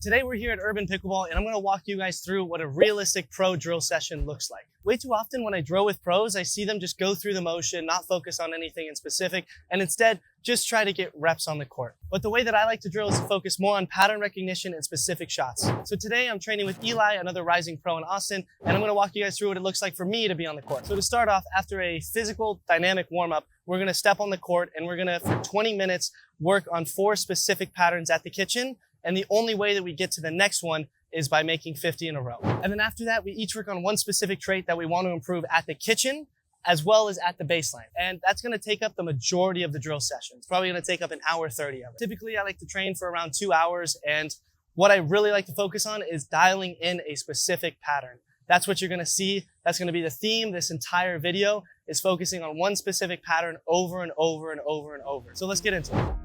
Today we're here at Urban Pickleball and I'm gonna walk you guys through what a realistic pro drill session looks like. Way too often when I drill with pros, I see them just go through the motion, not focus on anything in specific, and instead just try to get reps on the court. But the way that I like to drill is to focus more on pattern recognition and specific shots. So today I'm training with Eli, another rising pro in Austin, and I'm gonna walk you guys through what it looks like for me to be on the court. So to start off, after a physical dynamic warm-up, we're gonna step on the court and we're gonna, for 20 minutes, work on 4 specific patterns at the kitchen. And the only way that we get to the next one is by making 50 in a row. And then after that, we each work on one specific trait that we want to improve at the kitchen, as well as at the baseline. And that's gonna take up the majority of the drill session. It's probably gonna take up an hour 30 of it. Typically, I like to train for around 2 hours. And what I really like to focus on is dialing in a specific pattern. That's what you're gonna see. That's gonna be the theme. This entire video is focusing on one specific pattern over and over and over and over. So let's get into it.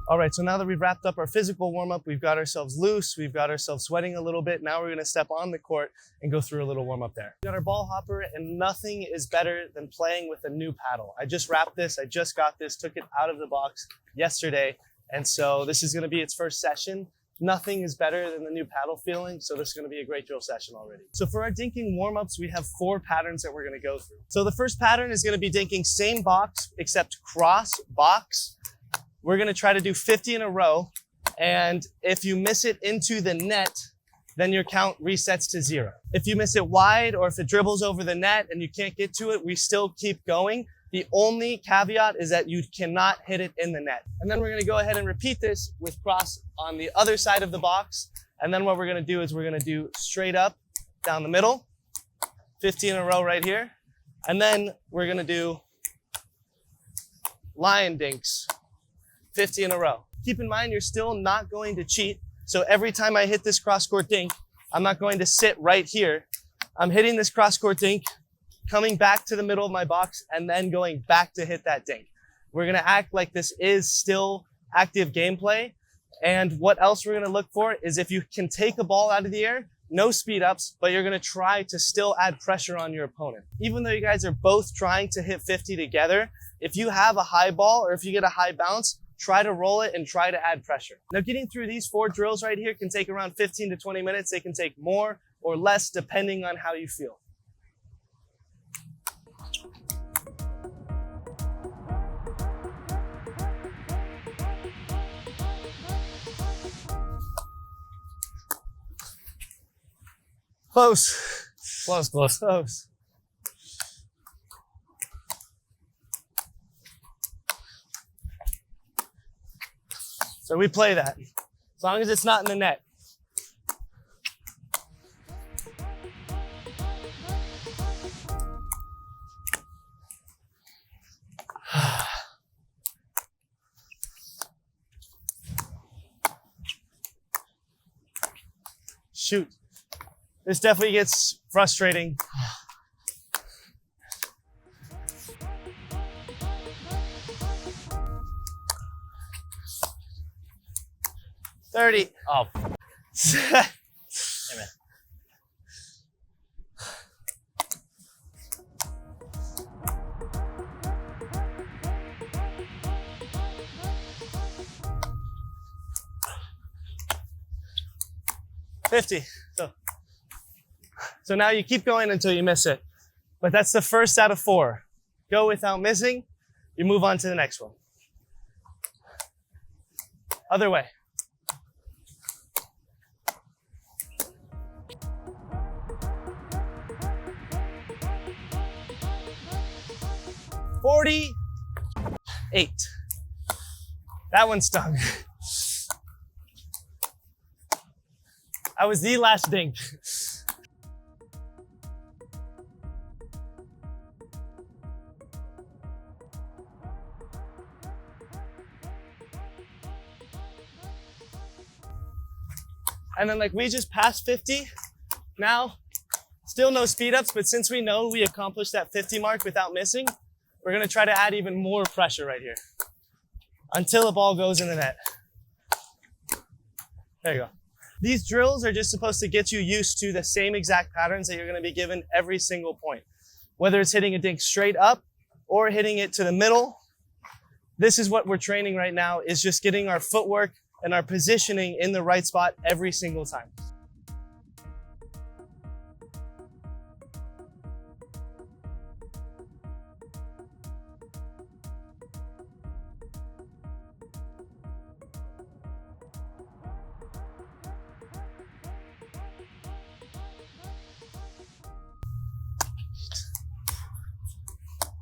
All right, so now that we've wrapped up our physical warm-up, we've got ourselves loose, we've got ourselves sweating a little bit. Now we're gonna step on the court and go through a little warm-up there. We've got our ball hopper, and nothing is better than playing with a new paddle. I just wrapped this, I just got this, took it out of the box yesterday, and so this is gonna be its first session. Nothing is better than the new paddle feeling, so this is gonna be a great drill session already. So for our dinking warm-ups, we have 4 patterns that we're gonna go through. So the first pattern is gonna be dinking same box, except cross box. We're gonna try to do 50 in a row, and if you miss it into the net, then your count resets to 0. If you miss it wide, or if it dribbles over the net and you can't get to it, we still keep going. The only caveat is that you cannot hit it in the net. And then we're gonna go ahead and repeat this with cross on the other side of the box. And then what we're gonna do is we're gonna do straight up down the middle, 50 in a row right here. And then we're gonna do lion dinks, 50 in a row. Keep in mind, you're still not going to cheat. So every time I hit this cross-court dink, I'm not going to sit right here. I'm hitting this cross-court dink, coming back to the middle of my box, and then going back to hit that dink. We're gonna act like this is still active gameplay. And what else we're gonna look for is if you can take a ball out of the air, no speed ups, but you're gonna try to still add pressure on your opponent. Even though you guys are both trying to hit 50 together, if you have a high ball or if you get a high bounce, try to roll it and try to add pressure. Now, getting through these 4 drills right here can take around 15 to 20 minutes. They can take more or less depending on how you feel. Close. Close, close. Close. So we play that, as long as it's not in the net. Shoot. This definitely gets frustrating. $30. Oh. Amen. $50. So now you keep going until you miss it. But that's the first out of 4. Go without missing, you move on to the next one. Other way. $48. That one stung. That was the last dink. And then like we just passed 50. Now it's Still no speed ups, but since we know we accomplished that 50 mark without missing, we're gonna try to add even more pressure right here until the ball goes in the net. There you go. These drills are just supposed to get you used to the same exact patterns that you're gonna be given every single point. Whether it's hitting a dink straight up or hitting it to the middle, this is what we're training right now, is just getting our footwork and our positioning in the right spot every single time.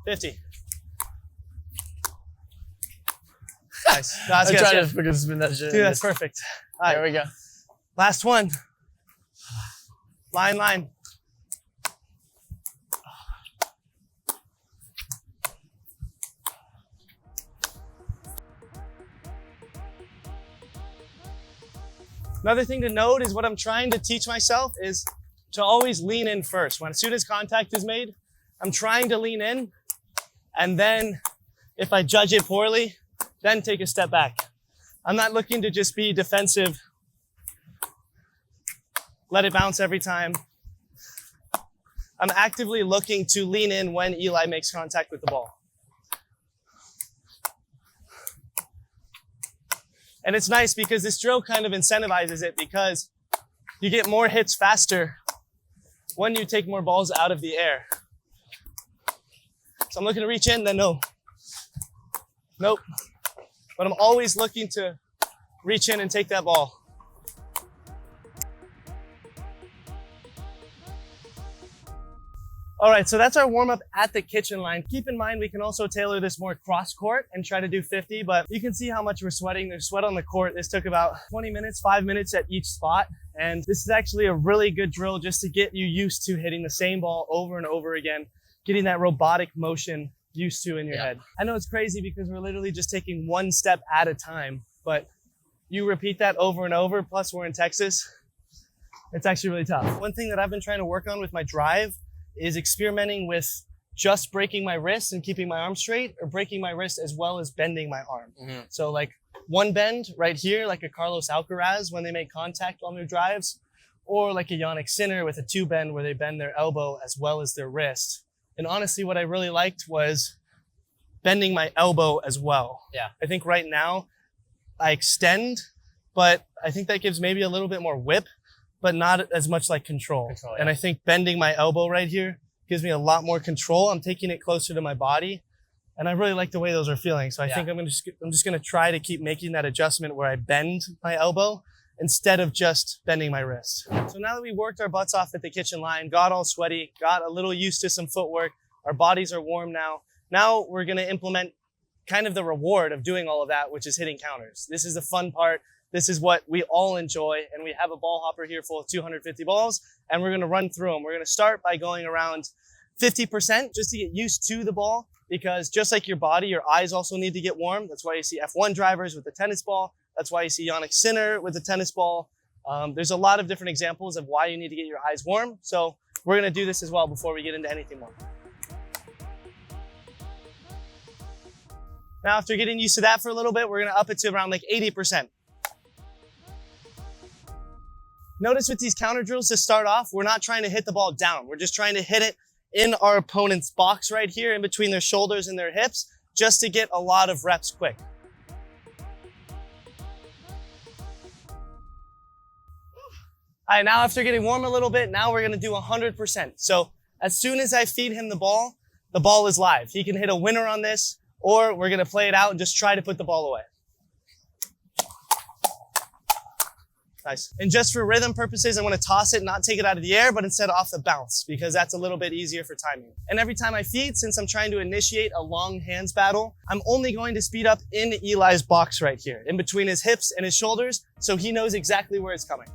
$50. Nice. No, that's I'm good. trying That's to good. fucking spin that shit. Dude, that's perfect. All right, There we go. last one. Line, line. Another thing to note is what I'm trying to teach myself is to always lean in first. As soon as contact is made, I'm trying to lean in, and then if I judge it poorly, then take a step back. I'm not looking to just be defensive, let it bounce every time. I'm actively looking to lean in when Eli makes contact with the ball. And it's nice because this drill kind of incentivizes it, because you get more hits faster when you take more balls out of the air. So I'm looking to reach in, then no. Nope. But I'm always looking to reach in and take that ball. All right, so that's our warm up at the kitchen line. Keep in mind, we can also tailor this more cross court and try to do 50, but you can see how much we're sweating. There's sweat on the court. This took about 20 minutes, 5 minutes at each spot. And this is actually a really good drill just to get you used to hitting the same ball over and over again, getting that robotic motion used to in your head. I know it's crazy because we're literally just taking one step at a time, but you repeat that over and over, plus we're in Texas, it's actually really tough. One thing that I've been trying to work on with my drive is experimenting with just breaking my wrist and keeping my arm straight, or breaking my wrist as well as bending my arm. So like one bend right here, like a Carlos Alcaraz when they make contact on their drives, or like a Yannick Sinner with a two bend where they bend their elbow as well as their wrist. And honestly, what I really liked was bending my elbow as well. Yeah. I think right now I extend, but I think that gives maybe a little bit more whip, but not as much like control. Yeah. And I think bending my elbow right here gives me a lot more control. I'm taking it closer to my body, and I really like the way those are feeling. So I think I'm just gonna try to keep making that adjustment where I bend my elbow instead of just bending my wrist. So now that we worked our butts off at the kitchen line, got all sweaty, got a little used to some footwork, our bodies are warm now. Now we're gonna implement kind of the reward of doing all of that, which is hitting counters. This is the fun part. This is what we all enjoy. And we have a ball hopper here full of 250 balls, and we're gonna run through them. We're gonna start by going around 50% just to get used to the ball, because just like your body, your eyes also need to get warm. That's why you see F1 drivers with the tennis ball. That's why you see Yannick Sinner with the tennis ball. There's a lot of different examples of why you need to get your eyes warm. So we're gonna do this as well before we get into anything more. Now, after getting used to that for a little bit, we're gonna up it to around like 80%. Notice with these counter drills to start off, we're not trying to hit the ball down. We're just trying to hit it in our opponent's box right here in between their shoulders and their hips, just to get a lot of reps quick. All right, now after getting warm a little bit, now we're gonna do 100%. So as soon as I feed him the ball is live. He can hit a winner on this, or we're gonna play it out and just try to put the ball away. Nice. And just for rhythm purposes, I want to toss it, not take it out of the air, but instead off the bounce, because that's a little bit easier for timing. And every time I feed, since I'm trying to initiate a long hands battle, I'm only going to speed up in Eli's box right here, in between his hips and his shoulders, so he knows exactly where it's coming.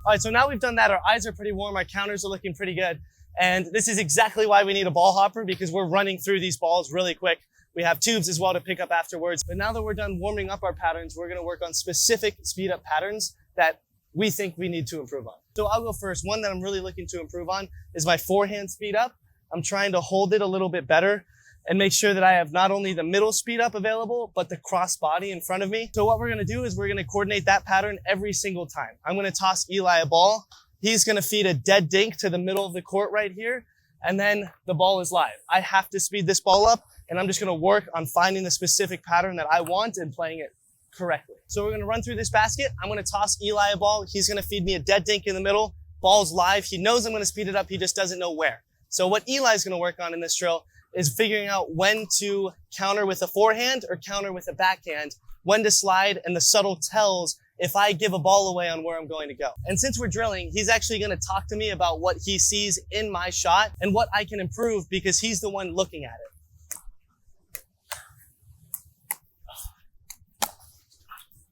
All right, so now we've done that, our eyes are pretty warm, our counters are looking pretty good. And this is exactly why we need a ball hopper, because we're running through these balls really quick. We have tubes as well to pick up afterwards. But now that we're done warming up our patterns, we're gonna work on specific speed up patterns that we think we need to improve on. So I'll go first. One that I'm really looking to improve on is my forehand speed up. I'm trying to hold it a little bit better and make sure that I have not only the middle speed up available, but the cross body in front of me. So what we're gonna do is we're gonna coordinate that pattern every single time. I'm gonna toss Eli a ball. He's gonna feed a dead dink to the middle of the court right here, and then the ball is live. I have to speed this ball up, and I'm just gonna work on finding the specific pattern that I want and playing it correctly. So we're gonna run through this basket. I'm gonna toss Eli a ball. He's gonna feed me a dead dink in the middle. Ball's live. He knows I'm gonna speed it up. He just doesn't know where. So what Eli's gonna work on in this drill is figuring out when to counter with a forehand or counter with a backhand, when to slide, and the subtle tells if I give a ball away on where I'm going to go. And since we're drilling, he's actually gonna talk to me about what he sees in my shot and what I can improve because he's the one looking at it.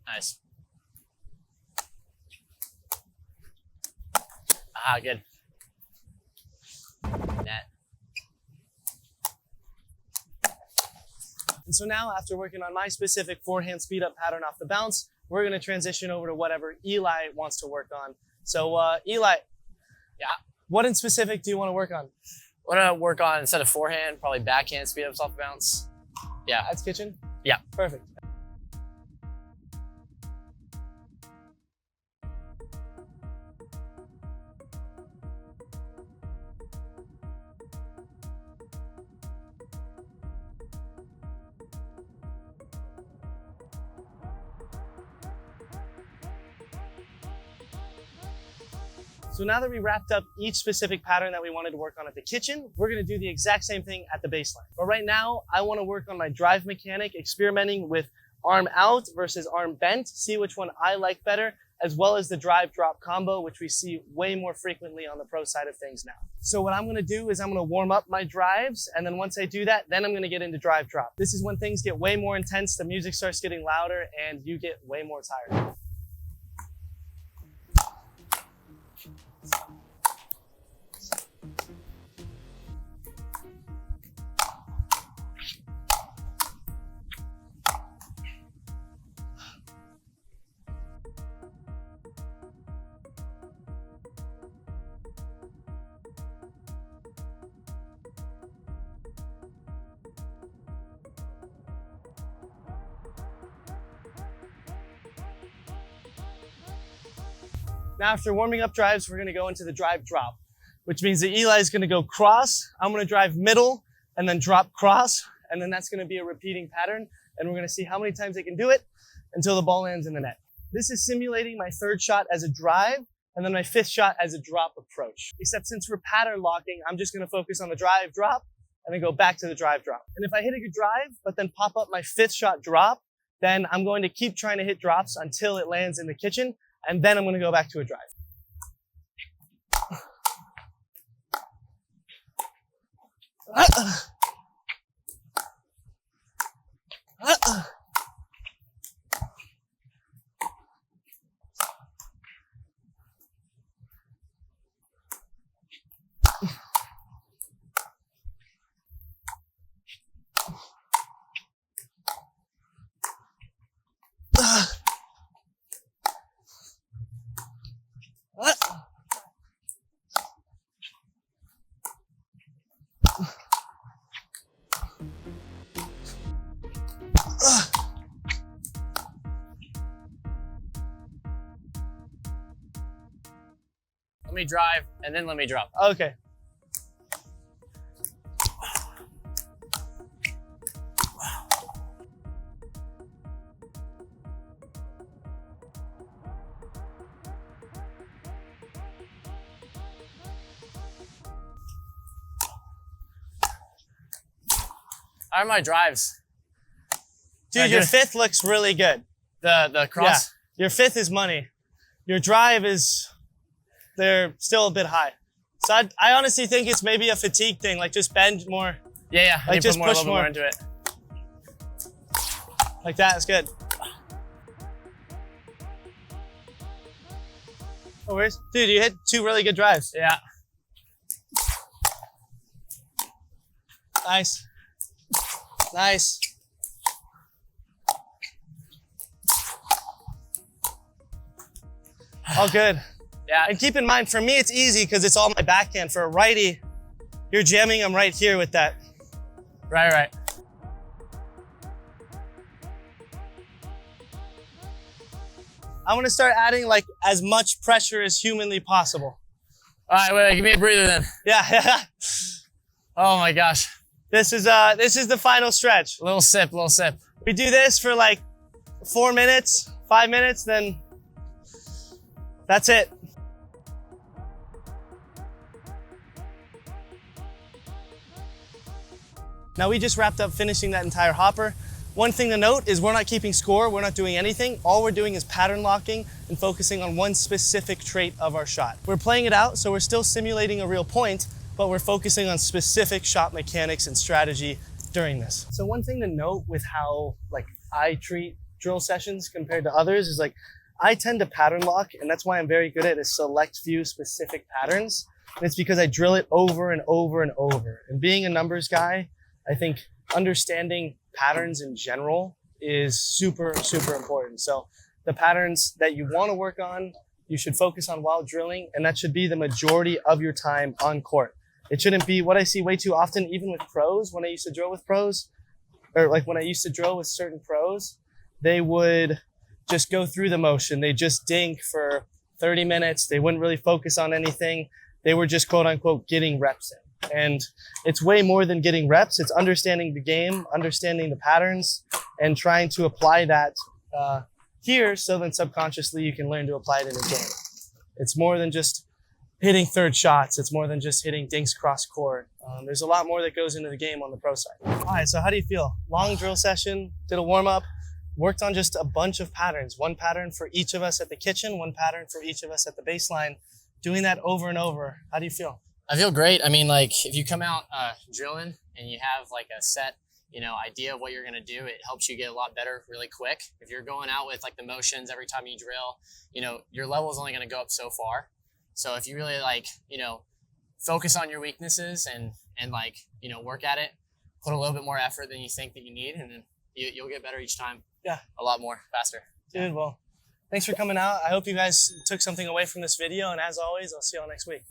Nice. Ah, good. Net. And so now, after working on my specific forehand speed up pattern off the bounce, we're gonna transition over to whatever Eli wants to work on. So Eli, Yeah. what in specific do you wanna work on? I want to work on, instead of forehand, probably backhand speed ups off the bounce. Yeah. That's kitchen? Yeah. Perfect. So now that we wrapped up each specific pattern that we wanted to work on at the kitchen, we're gonna do the exact same thing at the baseline. But right now, I wanna work on my drive mechanic, experimenting with arm out versus arm bent, see which one I like better, as well as the drive drop combo, which we see way more frequently on the pro side of things now. So what I'm gonna do is I'm gonna warm up my drives, and then once I do that, then I'm gonna get into drive drop. This is when things get way more intense, the music starts getting louder, and you get way more tired. Now, after warming up drives, we're gonna go into the drive drop, which means that Eli is gonna go cross, I'm gonna drive middle, and then drop cross, and then that's gonna be a repeating pattern, and we're gonna see how many times I can do it until the ball lands in the net. This is simulating my third shot as a drive, and then my fifth shot as a drop approach. Except since we're pattern locking, I'm just gonna focus on the drive drop, and then go back to the drive drop. And if I hit a good drive, but then pop up my fifth shot drop, then I'm going to keep trying to hit drops until it lands in the kitchen, and then I'm gonna go back to a drive. Let me drive, and then let me drop. Okay. How are my drives? Dude, your fifth looks really good. The cross? Yeah, your fifth is money. Your drive is, they're still a bit high. So I honestly think it's maybe a fatigue thing, like just bend more. Yeah. I Like need to just put a push little bit more into it. Like that, it's good. No worries. Dude, you hit 2 really good drives. Yeah. Nice. Nice. All good. Yeah. And keep in mind, for me, it's easy because it's all my backhand. For a righty, you're jamming them right here with that. Right. I want to start adding like as much pressure as humanly possible. All right, wait, give me a breather then. Yeah. Oh my gosh. This is the final stretch. Little sip. We do this for like 4 minutes, 5 minutes, then that's it. Now we just wrapped up finishing that entire hopper. One thing to note is we're not keeping score, we're not doing anything. All we're doing is pattern locking and focusing on one specific trait of our shot. We're playing it out, so we're still simulating a real point, but we're focusing on specific shot mechanics and strategy during this. So one thing to note with how like I treat drill sessions compared to others is like I tend to pattern lock, and that's why I'm very good at a select few specific patterns. And it's because I drill it over and over and over. And being a numbers guy, I think understanding patterns in general is super, super important. So the patterns that you want to work on, you should focus on while drilling, and that should be the majority of your time on court. It shouldn't be what I see way too often, even with pros. When I used to drill with pros, or like when I used to drill with certain pros, they would just go through the motion. They just dink for 30 minutes. They wouldn't really focus on anything. They were just quote unquote getting reps in. And it's way more than getting reps. It's understanding the game, understanding the patterns, and trying to apply that here so then subconsciously you can learn to apply it in a game. It's more than just hitting third shots. It's more than just hitting dinks cross court. There's a lot more that goes into the game on the pro side. All right, so how do you feel? Long drill session, did a warm up, worked on just a bunch of patterns. One pattern for each of us at the kitchen, one pattern for each of us at the baseline. Doing that over and over. How do you feel? I feel great. I mean, like if you come out drilling and you have like a set, idea of what you're going to do, it helps you get a lot better really quick. If you're going out with like the motions every time you drill, your level is only going to go up so far. So if you really focus on your weaknesses and work at it, put a little bit more effort than you think that you need, and then you'll get better each time. Yeah. A lot more faster. Dude, well, thanks for coming out. I hope you guys took something away from this video, and as always, I'll see y'all next week.